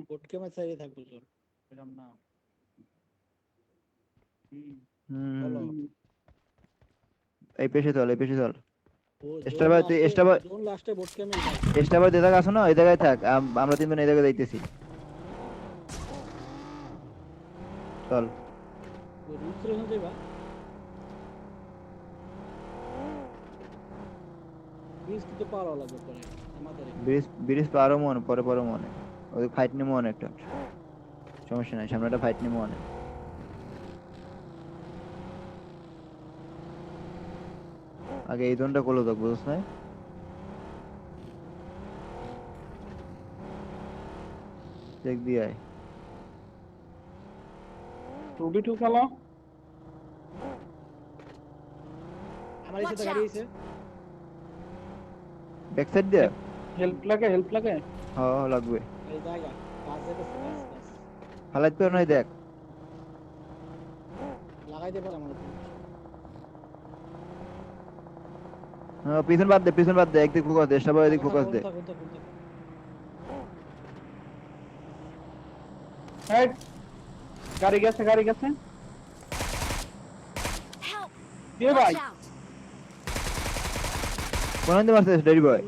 Boat ক্যামের সাইডে থাকবো চল এরকম না চলো এই পেছে চল ও জোন লাস্টে বোট ক্যামে থাক এস্টাবার যে জায়গা আছে না ওই জায়গায় থাক আমরা তিনজন এই জায়গায় যাইতেছি চল ওই রুট রেশন যাইবা ব্রিজ কিন্তু পার হওয়া লাগবে পরে আমাদের ব্রিজ পারো মনে পরে মনে ওই ফাইট নিমো অনেক একটা সমস্যা নাই সামনে একটা ফাইট নিমো অনেক আগে এই জোনটা করলো তো বুঝছ না চেক দিয়ে আয় 2v2 খেলা আমার সাথে গাড়ি আছে ব্যাক সাইড দিয়ে হেল্প লাগে হ্যাঁ লাগবে এই জায়গা কাজ যেতেছে কাজ হালাত পেও নাই দেখ লাগাই দে পারে আমার হ্যাঁ পিছন বাদ দে একদিক ফোকাস দে সবাই এদিক ফোকাস দে হেড গাড়ি গেছে কে ভাই কোন দিকে মারছিস ডেরি বয়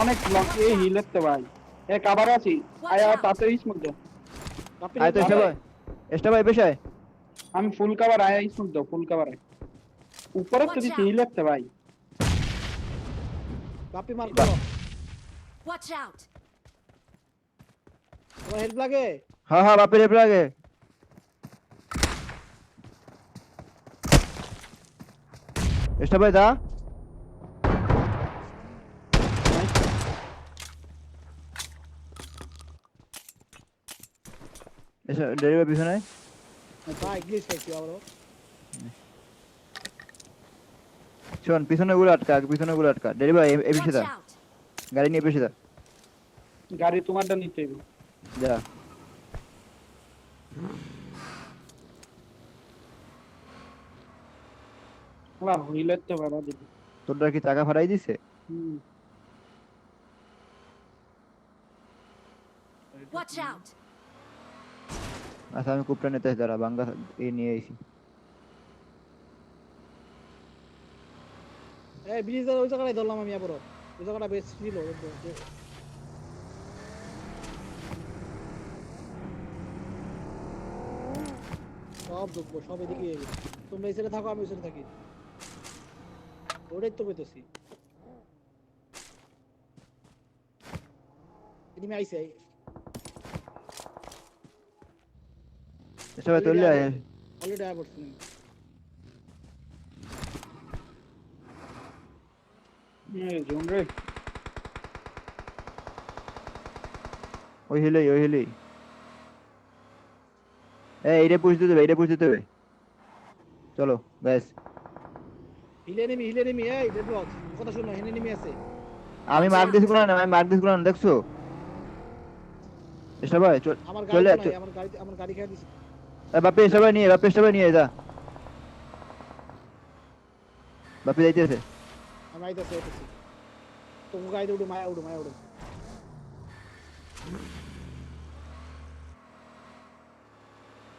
অনেক লং এই হিলেতে ভাই এ কভার আছি আয়া তাতে স্মোক দে আয় তো সবাই পেছায় আমি ফুল কভার আয়া স্মোক দাও ফুল কভার আয় উপরে তো দিছি হিলেতে ভাই কাপি মার করো ওয়াচ আউট তোমার হেল্প লাগে হ্যাঁ বাপের রেপ লাগে এসটা ভাই দা এসা ডেরি বয় পিছনে ভাই গ্লিচ খাইছি আবার শোন পিছনে গুলো আটকা ডেরি বয় এই পিছে দা গাড়ি নিয়ে পিছে দা গাড়ি তোমারটা নিতে হবে যা ওলা হিলেতে বাড়া দিবি তোরটা কি টাকা ফারাই দিছে ওয়াচ আউট আচ্ছা আমি কুপটা নিতে আসি দাঁড়া বাঙ্গা এই নিয়ে আইছি এই ব্রিজের ওই জায়গাটাই ধরলাম আমি আবার ওই জায়গাটা বেশ ছিল সব ঢুকবো সব এদিকে তোমরা এই সাইডে থাকো আমি ওই সাইডে থাকি ওটাই তো পেতেছি এদিকে আইছে সবাই তুললে আয় অলরেডি আয় পড়ছি জোন রে ওই হিলেই এইটা পুশ দিতে হবে চলো ব্যাস হিলে নেমি এই রেড বক্স কথা শুনো হেনে নেমি আছে আমি মার্ক দিছি কোন না দেখছো সবাই আমার চলে গাড়ি নাই আমার গাড়ি খেয়ে দিছি বাপে সবাই নিয়ে যা বাপে যাইতেছে আমি আইতাছি তো গাড়িতে উঠো মায়া উঠো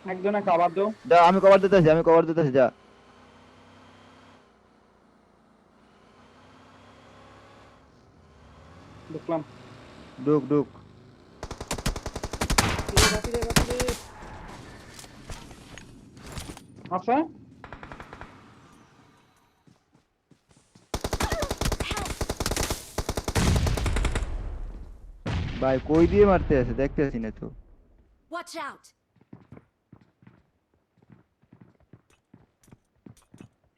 একজনে কভার দাও যা আমি কভার দিতেছি যা ঢুকলাম ঢুক বাপিরে আচ্ছা ভাই কই দিয়ে মারতে আছে দেখতেছি না তো ওয়াচ আউট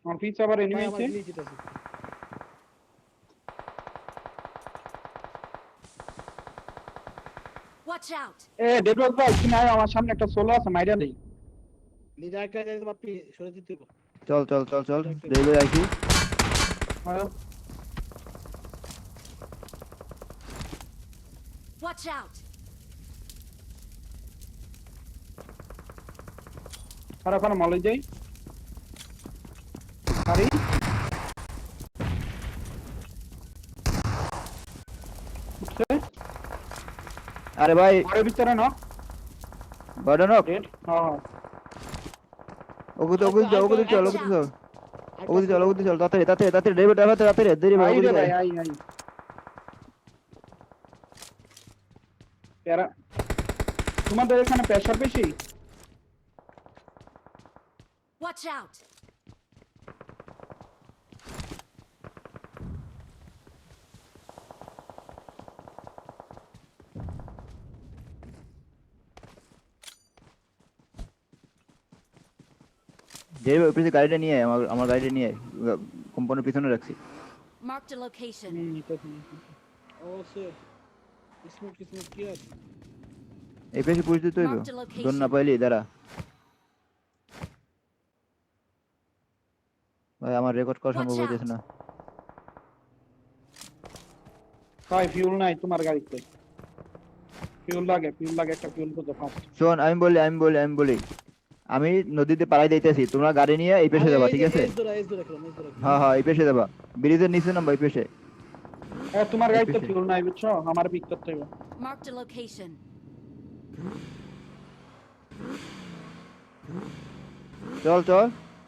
আমার পিছে আবার এনিমি আছে ওয়াচ আউট ডেডলক ভাই তুমি আয় আমার সামনে একটা সোলো আছে মাইরা দেই লিডার একটা যাইতে বাপি সরে দিতে হবে চল রেলওয়ে আইছি ওয়াচ আউট খারাপ মাল যাই আরে আরে ভাই ঘরের ভিতরে না বড়নক ডেড হ্যাঁ ওগুলো চল ওগুলো চল তাড়াতাড়ি ড্রাইভার তাড়াতাড়ি দেরি আই ওগুলো রে ভাই আই প্যারা তোমাদের এখানে প্রেসার বেশি Watch out! ড্রাইভার পিছে গাড়িটা নিয়ে আয়, আমার গাড়িটা নিয়ে কোম্পানির পিছনে রাখছি Marked a location. অবশ্যই স্মোক কি আছে এই পেছে পুশ দিতে হইব Marked a location. দোন না পাইলি দাঁড়া ভাই আমার রেকর্ড করা সম্ভব Watch হইতেছে out. না ভাই ফিউল নাই তোমার গাড়িতে ফিউল লাগে একটা ফিউল তো ফাস্ট শোন আমি বলি আমি নদীতে পাড়াই দিতেছি তোমরা গাড়ি নিয়ে এই পেছে যাবা ঠিক আছে এস ধরে খেলাম হ্যাঁ এই পেছে যাবা ব্রিজের নিচে নাম্বার এই পেছে তোমার গাড়িতে পিছে। ফিউল নাই বুঝছো আমার পিক করতে হবে Marked a location. চল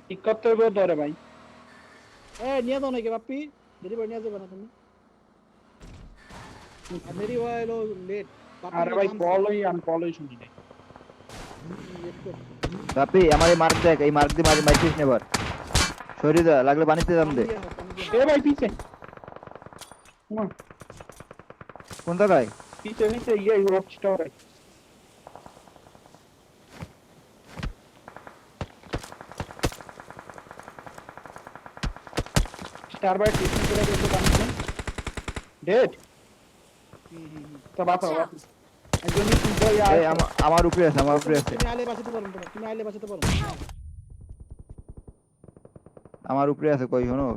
পিক করতে হবে ধরে ভাই নিয়ে দাও নাকি বাপ্পি ডেলিভারি নিয়ে যাবে না তুমি আর মেরি ওয়াইলো লেট আরে ভাই আমি কলই শুনি নাই বাপি আমার এই মার্ক দেখ এই মার্ক দিয়ে মারছিস না এবার সরি দা লাগলে পানিতে দাম দে এ ভাই পিছে না কোন জায়গায় পিছে ইয়ে রক স্টার স্টার বাই টিশন করে দিতে পারছেন ডেড তো বাপ Watch বাপ out! একজন কিন্তু এই আমার উপরে আছে তুমি আলে বাঁচাতে পারো না তুমি আলে বাঁচাতে পারো আমার উপরে আছে কই শোনো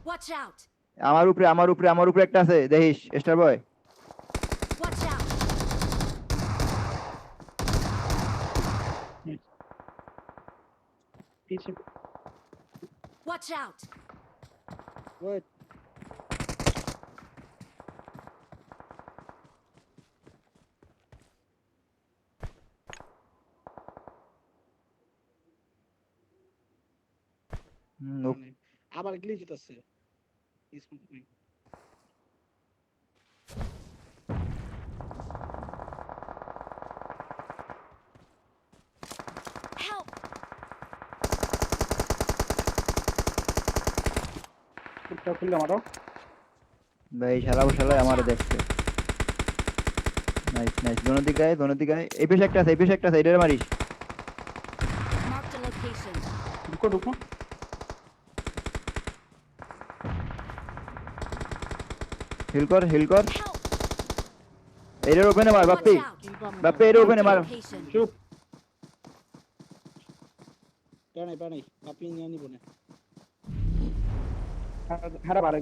Watch out! আমার উপরে একটা আছে দেখিস স্টার বয় Watch out! পিছে Watch out! ওয়েট আবার গ্লিচ হইতাছে স্মোক নেই Help! কুত্তা খুললে মারো ভাই শালা আমারে দেখছে নাইস দোনদিকে এই পেছে একটা আছে এটারে মারিস Marked a location. ঢুকো হিল কর Help! এটার ওপেনে মার বাপ্পি Watch out! বাপ্পি এর ওপেনে মার Location. চুপ পানাই বাপ্পি নিয়ে নিব না হারা বাড়ে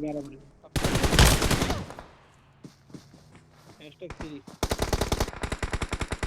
হ্যাশট্যাগ 3